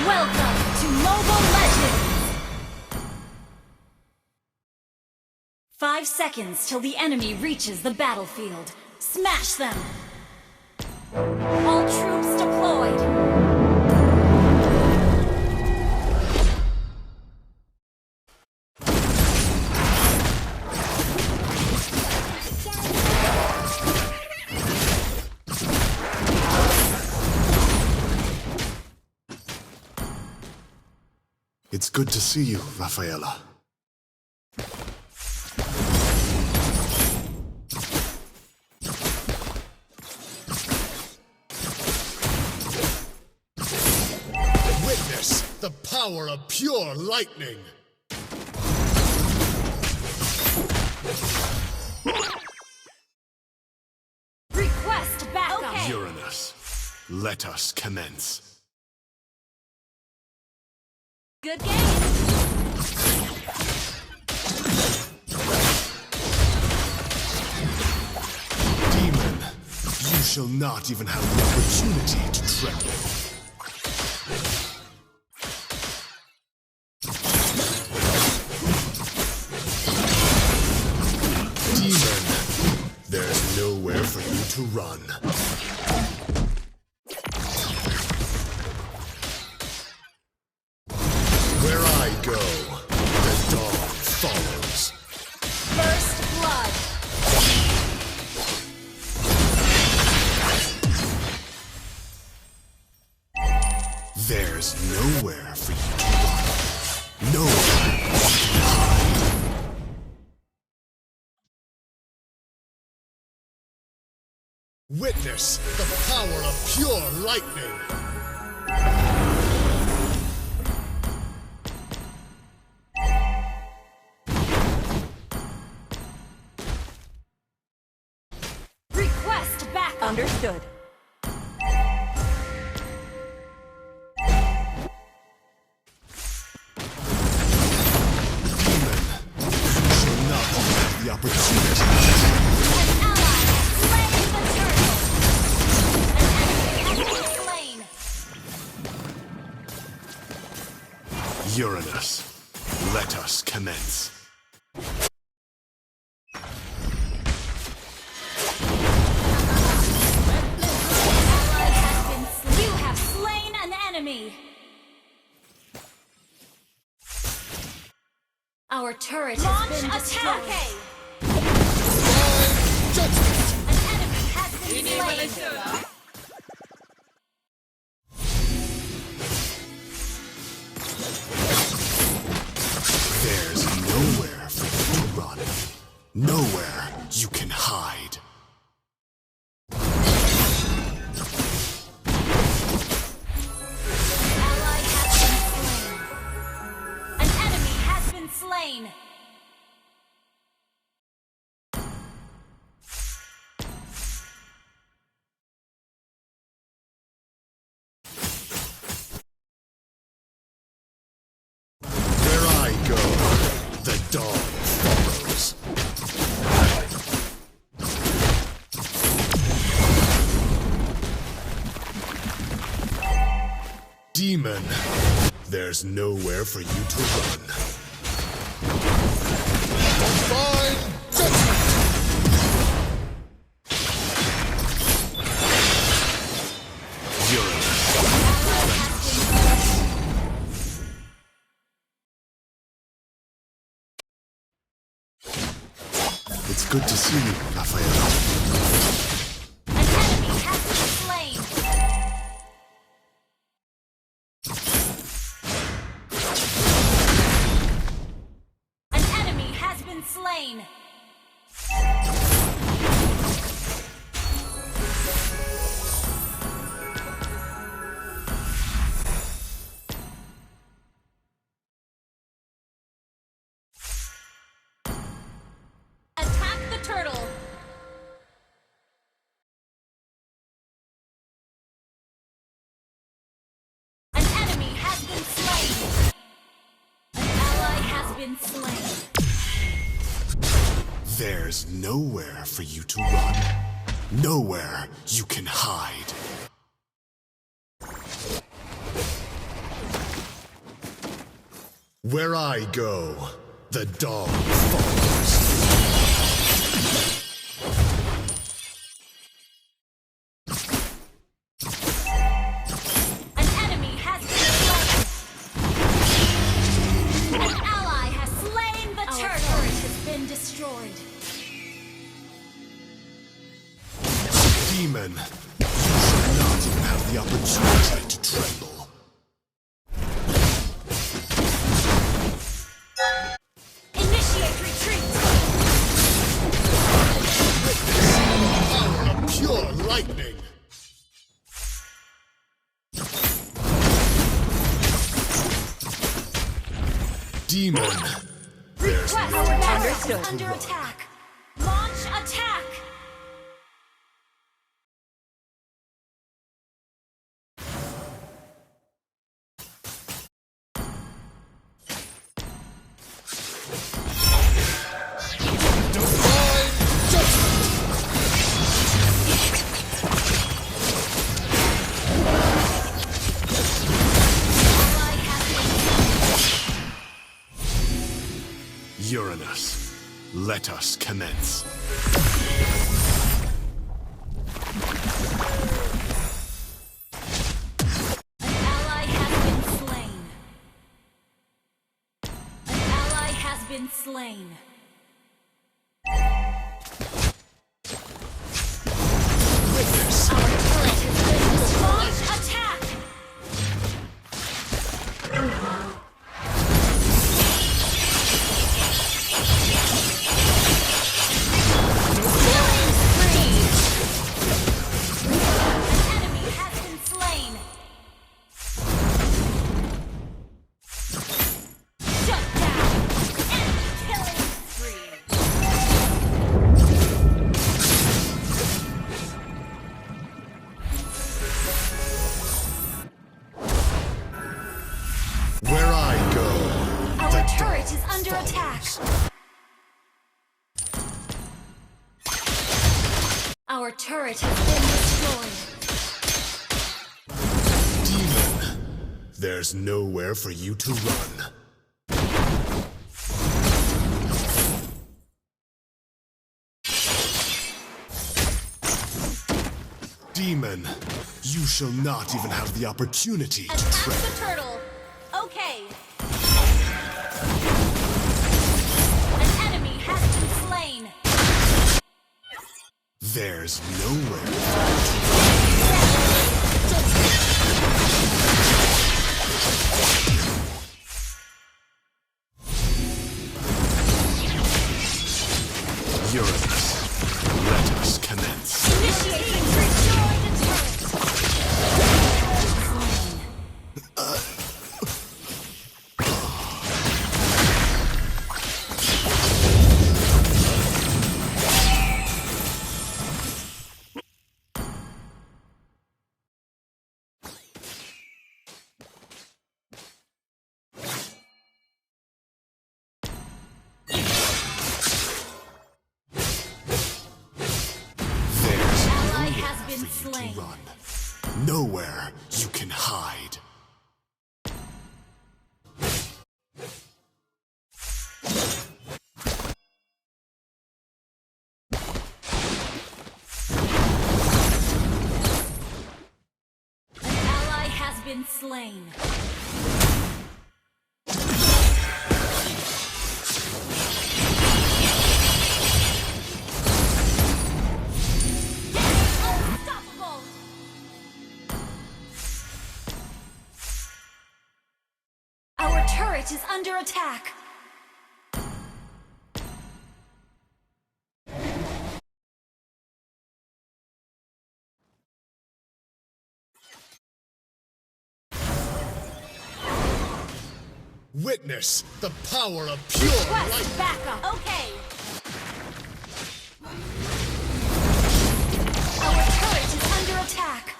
Welcome to Mobile Legends! 5 seconds till the enemy reaches the battlefield. Smash them! All troops deployed! It's good to see you, Rafaela. Witness the power of pure lightning! Request backup! Okay. Uranus, let us commence. Good game! Demon, you shall not even have the opportunity to tremble. Demon, there's nowhere for you to run. Where I go, the dawn follows. First blood! There's nowhere for you to run. Nowhere you can hide. Witness the power of pure lightning! Request backup! Understood. Demon, you shall not have the opportunity. An ally has slain the turtle! An enemy has been slain! Uranus, let us commence. You have slain an enemy! Our turret has been destroyed. Okay. An enemy has been slain. There's nowhere for you to run. Nowhere you can hide. Ally has been slain. An enemy has been slain. Where I go, the dawn follows. Demon, there's nowhere for you to run. Divine judgment! Uranus, it's good to see you, Rafaela. An enemy has been slain. An enemy has been slain. Attack the turtle. An enemy has been slain. An ally has been slain. There's nowhere for you to run. Nowhere you can hide. Where I go, the dawn follows. An enemy has been slain. An ally has slain the turtle. Our turret has been destroyed. Demon, you shall not even have the opportunity to tremble. Initiate retreat. Power of pure lightning. Demon, there's Request no our time barracks to under run. attack. Launch attack. Divine judgment. Ally has been Uranus, let us commence. An ally has been slain. An ally has been slain. Witness, Our turret has been destroyed. Launch attack. Killing spree. An enemy has been slain. Shut down. Enemy killing spree. where I go, Our the turret dawn is under follows. attack. Our turret has been destroyed. Demon, there's nowhere for you to run. Demon, you shall not even have the opportunity to Attack tread. the turtle. Okay. An enemy has been slain. There's nowhere. Uranus, let us commence. Initiate retreat. Destroy the turret. Slain. There's Ally nowhere has been for you slain. to run. Nowhere you can hide. An ally has been slain. Unstoppable. Our turret is under attack. Witness the power of pure Request lightning. backup. Okay. Our turret is under attack.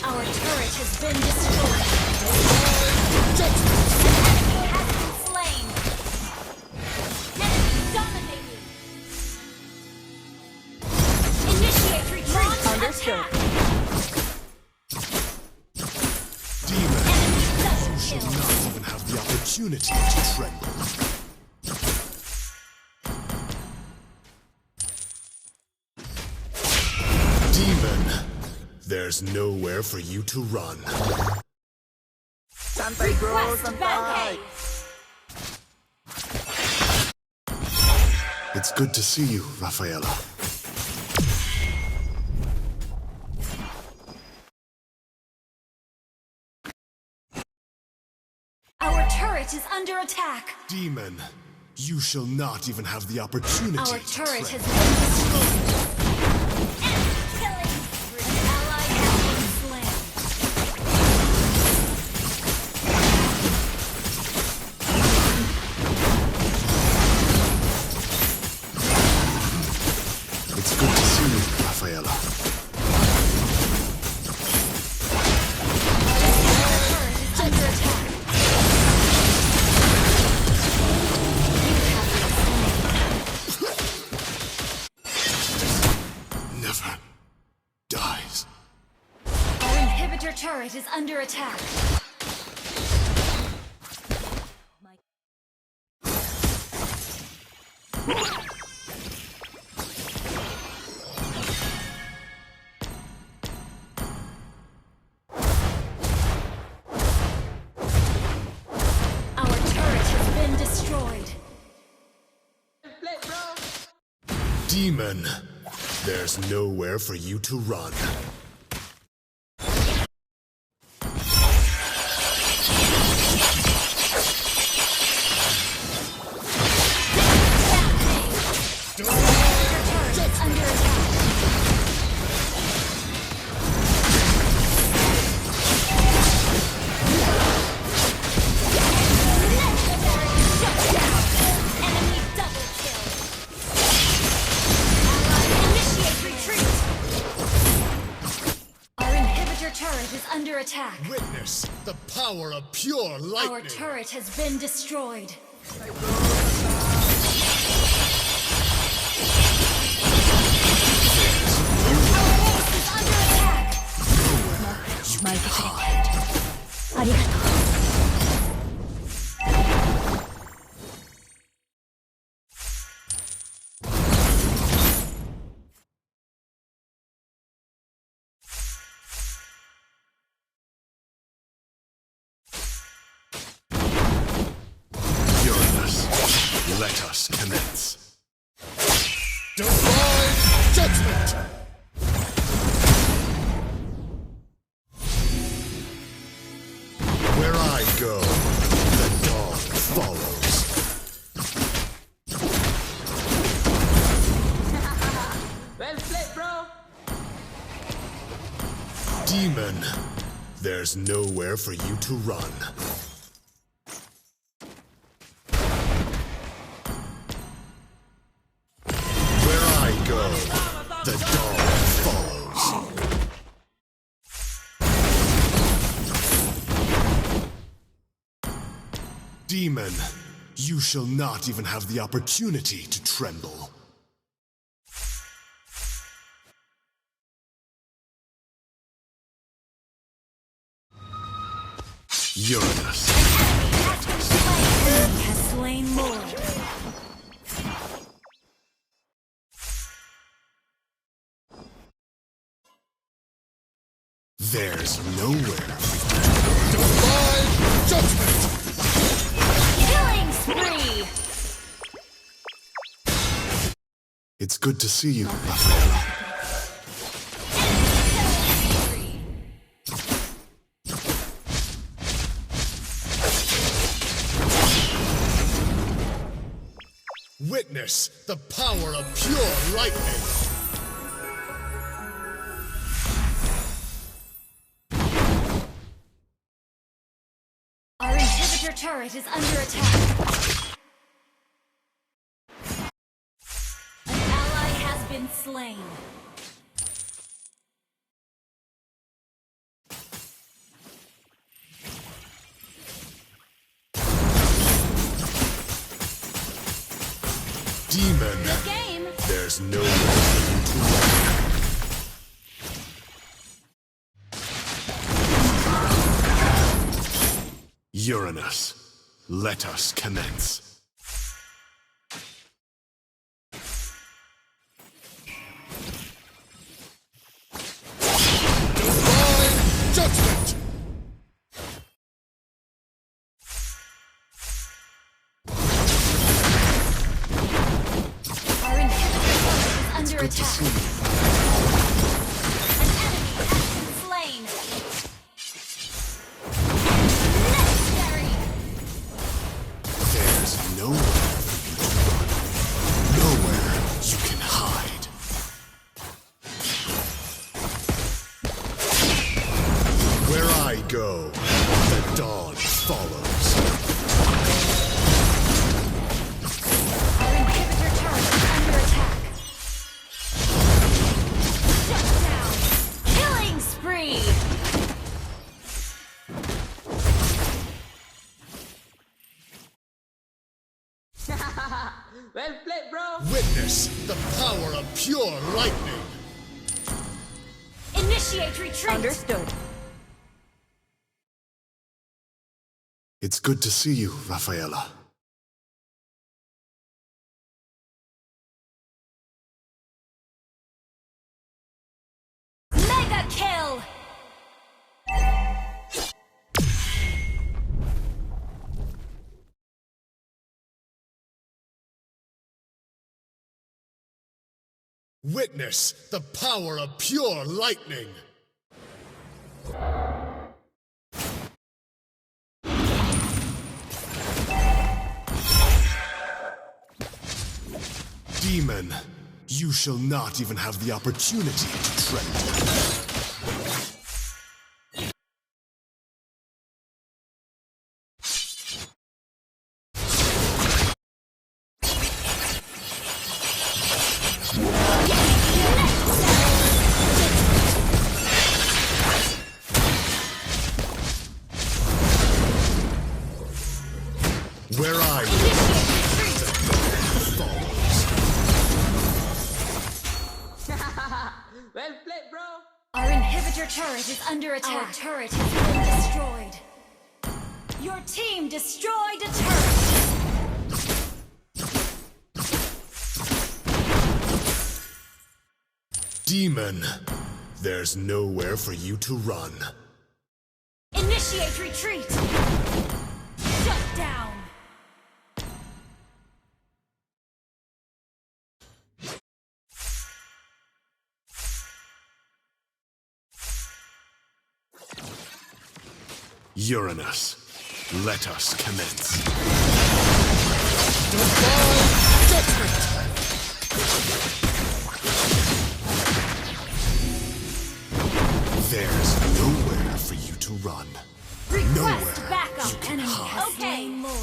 Our turret has been destroyed. Judgment. An enemy has been slain. Enemy dominated. opportunity to tremble. Demon, there's nowhere for you to run. Santay bro, Request santay! vacate. It's good to see you, Rafaela. Our turret is under attack. Demon, you shall not even have the opportunity Our to turret has tremble. been destroyed. Enemy killing spree. An ally has been slain. It's good to see you, Rafaela. Our turret is under attack. Never dies. Our inhibitor turret is under attack. Our turret has been destroyed. Demon, there's nowhere for you to run. Don't Turret is under attack. Legendary shutdown. Enemy double kill. Ally initiate retreat. Our inhibitor turret is under attack. witness the power of pure Our lightning. turret has been destroyed. Our base is under attack. 前来てくれ。ありがとう。Uranus, let us commence. Divine judgment. Where I go, the dawn follows. Well played, bro! Demon, there's nowhere for you to run. Where I go, the dawn follows. Demon, you shall not even have the opportunity to tremble. Uranus, Enemy has slain Lord. there's nowhere. Divine judgment. Killing spree. It's good to see you, Rafaela. Witness the power of pure lightning. Our inhibitor turret is under attack. An ally has been slain. Demon, Good game. there's nowhere for you to run. Uranus, let us commence. Divine judgment! Our inhibitor is under Good to attack. see you. An enemy has been slain. Legendary! There's nowhere for you to run. Nowhere you can hide. Where I go, the dawn follows. Our inhibitor turret is under attack. Shut down! Killing spree! Well played, bro. Witness the power of pure lightning! Initiate retreat! Understood. It's good to see you, Rafaela. Mega kill! Witness the power of pure lightning! Demon, you shall not even have the opportunity to tread. Where I Initiate retreat! follows. Well played, bro. Our inhibitor turret is under attack. Our turret has been destroyed. Your team destroyed a turret! Demon, there's nowhere for you to run. Initiate retreat! Shut down! Uranus, let us commence. Divine judgment! There's nowhere for you to run. Request Nowhere backup! you can Enemy hide. has slain Lord.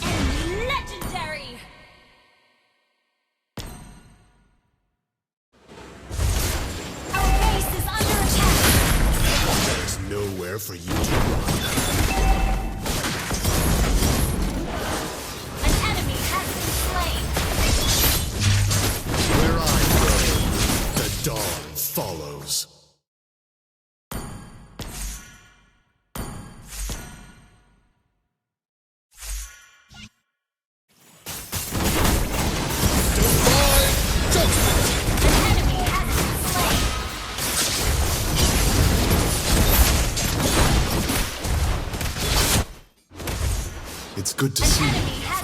Enemy legendary! Our base is under attack! There's nowhere for you to run. An enemy has been slain! Where I go, the dawn follows. Divine judgment! An enemy has been slain! It's good to An see you, enemy has